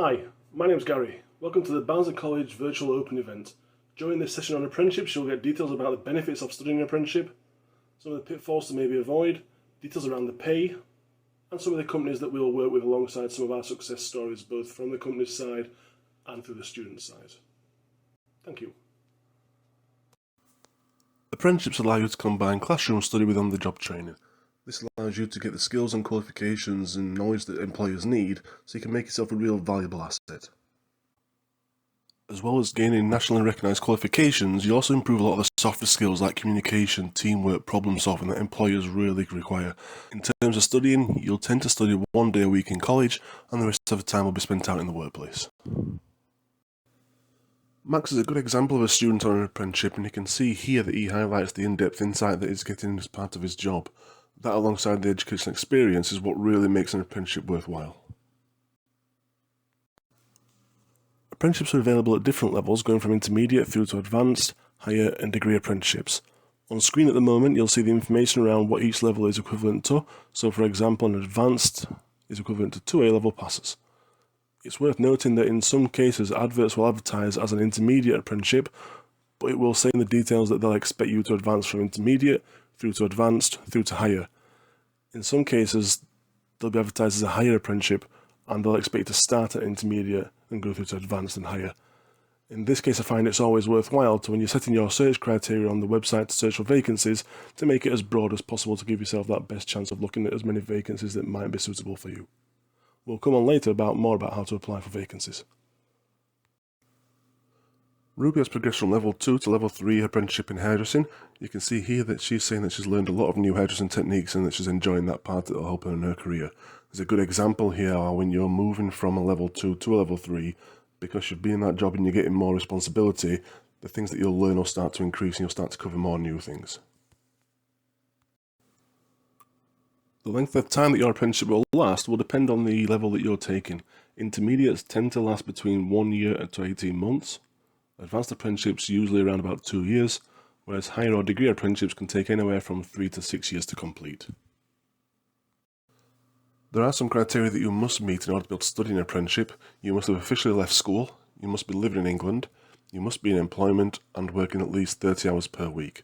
Hi, my name's Gary. Welcome to the Barnsley College Virtual Open event. During this session on apprenticeships, you'll get details about the benefits of studying an apprenticeship, some of the pitfalls to maybe avoid, details around the pay, and some of the companies that we'll work with alongside some of our success stories, both from the company's side and through the student side. Thank you. Apprenticeships allow you to combine classroom study with on-the-job training. This allows you to get the skills and qualifications and knowledge that employers need so you can make yourself a real valuable asset. As well as gaining nationally recognised qualifications, you also improve a lot of the softer skills like communication, teamwork, problem solving that employers really require. In terms of studying, you'll tend to study 1 day a week in college and the rest of the time will be spent out in the workplace. Max is a good example of a student on an apprenticeship, and you can see here that he highlights the in-depth insight that he's getting as part of his job. That, alongside the educational experience, is what really makes an apprenticeship worthwhile. Apprenticeships are available at different levels, going from intermediate through to advanced, higher and degree apprenticeships. On screen at the moment, you'll see the information around what each level is equivalent to. So for example, an advanced is equivalent to 2 A-level passes. It's worth noting that in some cases, adverts will advertise as an intermediate apprenticeship, but it will say in the details that they'll expect you to advance from intermediate through to advanced through to higher. In some cases, they'll be advertised as a higher apprenticeship, and they'll expect you to start at intermediate and go through to advanced and higher. In this case, I find it's always worthwhile to, when you're setting your search criteria on the website to search for vacancies, to make it as broad as possible to give yourself that best chance of looking at as many vacancies that might be suitable for you. We'll come on later more about how to apply for vacancies. Ruby has progressed from level 2 to level 3 apprenticeship in hairdressing. You can see here that she's saying that she's learned a lot of new hairdressing techniques and that she's enjoying that part that will help her in her career. There's a good example here when you're moving from a level 2 to a level 3, because you've been in that job and you're getting more responsibility, the things that you'll learn will start to increase and you'll start to cover more new things. The length of time that your apprenticeship will last will depend on the level that you're taking. Intermediates tend to last between 1 year to 18 months. Advanced apprenticeships usually around about 2 years, whereas higher or degree apprenticeships can take anywhere from 3 to 6 years to complete. There are some criteria that you must meet in order to be able to study an apprenticeship. You must have officially left school, you must be living in England, you must be in employment and working at least 30 hours per week.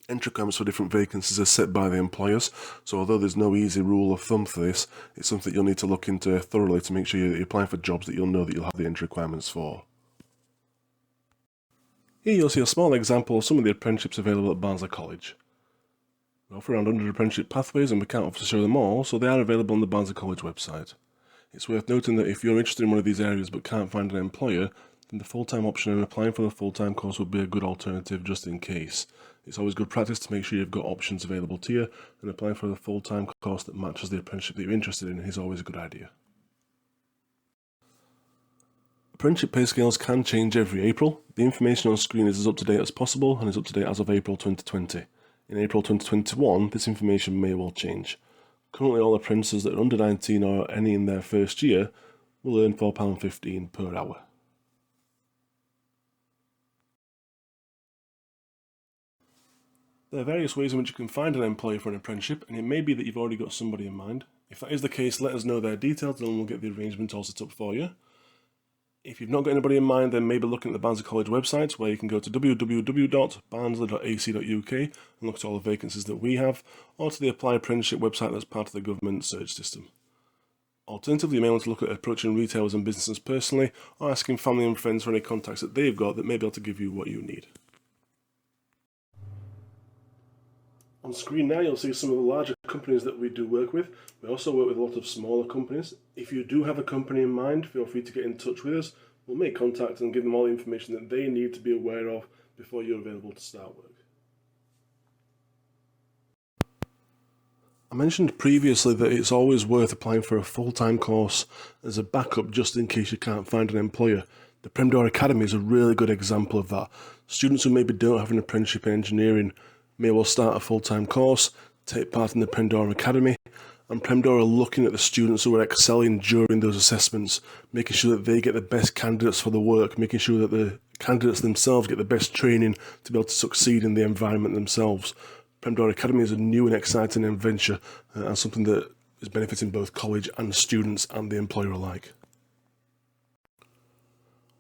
Entry requirements for different vacancies are set by the employers, so although there's no easy rule of thumb for this, it's something that you'll need to look into thoroughly to make sure you're applying for jobs that you'll know that you'll have the entry requirements for. Here you'll see a small example of some of the apprenticeships available at Barnsley College. We offer around 100 apprenticeship pathways and we can't obviously show them all, so they are available on the Barnsley College website. It's worth noting that if you're interested in one of these areas but can't find an employer, then the full-time option and applying for the full-time course would be a good alternative just in case. It's always good practice to make sure you've got options available to you, and applying for the full-time course that matches the apprenticeship that you're interested in is always a good idea. Apprenticeship pay scales can change every April. The information on screen is as up to date as possible and is up to date as of April 2020. In April 2021, this information may well change. Currently, all apprentices that are under 19 or any in their first year will earn £4.15 per hour. There are various ways in which you can find an employer for an apprenticeship, and it may be that you've already got somebody in mind. If that is the case, let us know their details and we'll get the arrangement all set up for you. If you've not got anybody in mind, then maybe looking at the Barnsley College website, where you can go to www.barnsley.ac.uk and look at all the vacancies that we have, or to the Apply Apprenticeship website that's part of the government search system. Alternatively, you may want to look at approaching retailers and businesses personally, or asking family and friends for any contacts that they've got that may be able to give you what you need. On screen now, you'll see some of the larger companies that we do work with. We also work with a lot of smaller companies. If you do have a company in mind, feel free to get in touch with us. We'll make contact and give them all the information that they need to be aware of before you're available to start work. I mentioned previously that it's always worth applying for a full-time course as a backup just in case you can't find an employer. The Premdor Academy is a really good example of that. Students who maybe don't have an apprenticeship in engineering may well start a full-time course, take part in the Premdor Academy, and Premdor are looking at the students who are excelling during those assessments, making sure that they get the best candidates for the work, making sure that the candidates themselves get the best training to be able to succeed in the environment themselves. Premdor Academy is a new and exciting venture and something that is benefiting both college and students and the employer alike.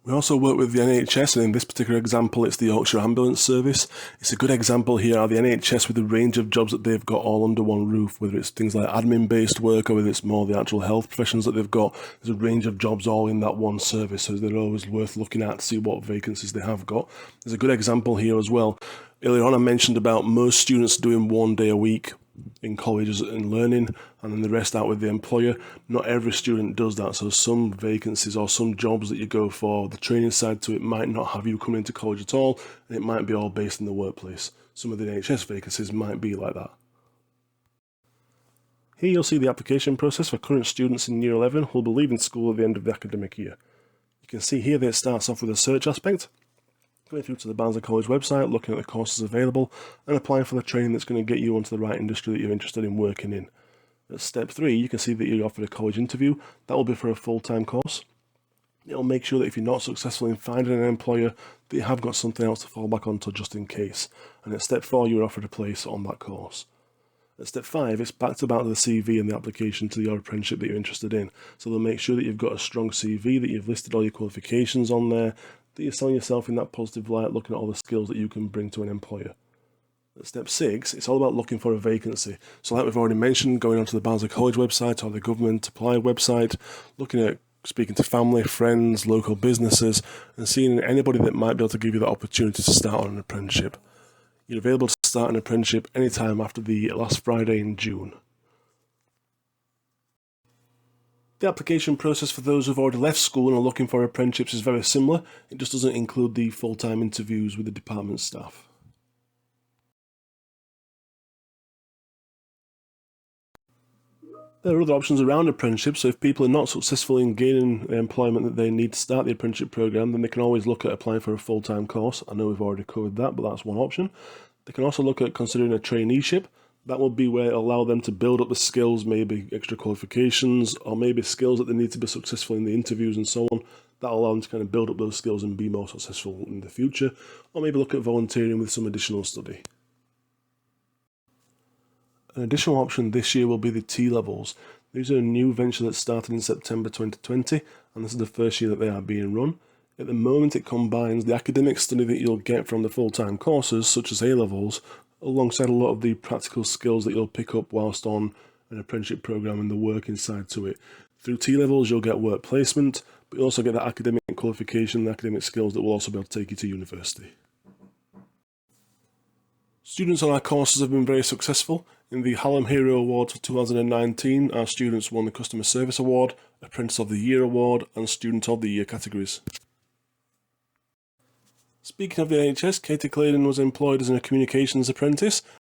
We also work with the NHS, and in this particular example it's the Yorkshire Ambulance Service. It's a good example here of the NHS with the range of jobs that they've got all under one roof, whether it's things like admin based work or whether it's more the actual health professions that they've got. There's a range of jobs all in that one service, so they're always worth looking at to see what vacancies they have got. There's a good example here as well. Earlier on I mentioned about most students doing 1 day a week in colleges and learning, and then the rest out with the employer. Not every student does that, so some vacancies or some jobs that you go for, the training side to it might not have you coming into college at all, and it might be all based in the workplace. Some of the NHS vacancies might be like that. Here you'll see the application process for current students in Year 11 who will be leaving school at the end of the academic year. You can see here that it starts off with a search aspect, going through to the Barnsley College website, looking at the courses available and applying for the training that's going to get you onto the right industry that you're interested in working in. At step 3, you can see that you're offered a college interview. That will be for a full-time course. It'll make sure that if you're not successful in finding an employer, that you have got something else to fall back onto just in case. And at step 4, you're offered a place on that course. At step 5, it's back to the CV and the application to your apprenticeship that you're interested in. So they'll make sure that you've got a strong CV, that you've listed all your qualifications on there, that you're selling yourself in that positive light, looking at all the skills that you can bring to an employer. At step 6, it's all about looking for a vacancy. So like we've already mentioned, going onto the Barnsley College website or the government apply website, looking at speaking to family, friends, local businesses, and seeing anybody that might be able to give you the opportunity to start on an apprenticeship. You're available to start an apprenticeship anytime after the last Friday in June. The application process for those who've already left school and are looking for apprenticeships is very similar. It just doesn't include the full-time interviews with the department staff. There are other options around apprenticeships, so if people are not successful in gaining the employment that they need to start the apprenticeship programme, then they can always look at applying for a full-time course. I know we've already covered that, but that's one option. They can also look at considering a traineeship. That will be where it'll allow them to build up the skills, maybe extra qualifications, or maybe skills that they need to be successful in the interviews and so on. That'll allow them to kind of build up those skills and be more successful in the future, or maybe look at volunteering with some additional study. An additional option this year will be the T-levels. These are a new venture that started in September 2020, and this is the first year that they are being run. At the moment, it combines the academic study that you'll get from the full-time courses, such as A-levels, alongside a lot of the practical skills that you'll pick up whilst on an apprenticeship programme and the work inside to it. Through T-levels, you'll get work placement, but you also get that academic qualification, the academic skills that will also be able to take you to university. Students on our courses have been very successful. In the Hallam Hero Awards for 2019, our students won the Customer Service Award, Apprentice of the Year Award, and Student of the Year categories. Speaking of the NHS, Katie Claydon was employed as a communications apprentice,